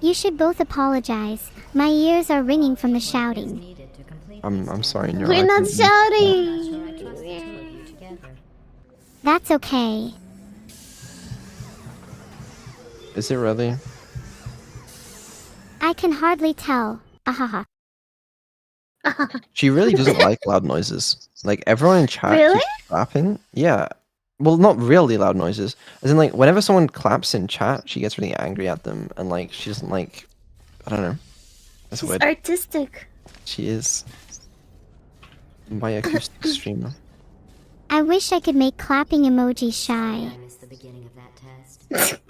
You should both apologize. My ears are ringing from the shouting. I'm sorry, Neuro. We're not shouting. That's okay. Is it really? I can hardly tell. Ahaha. She really doesn't like loud noises. Like, everyone in chat Really? keeps clapping. Yeah. Well, not really loud noises. As in, like, whenever someone claps in chat, she gets really angry at them. And, like, she doesn't like... I don't know. That's She's weird. artistic. She is. By acoustic streamer. I wish I could make clapping emojis shy. I missed the beginning of that test.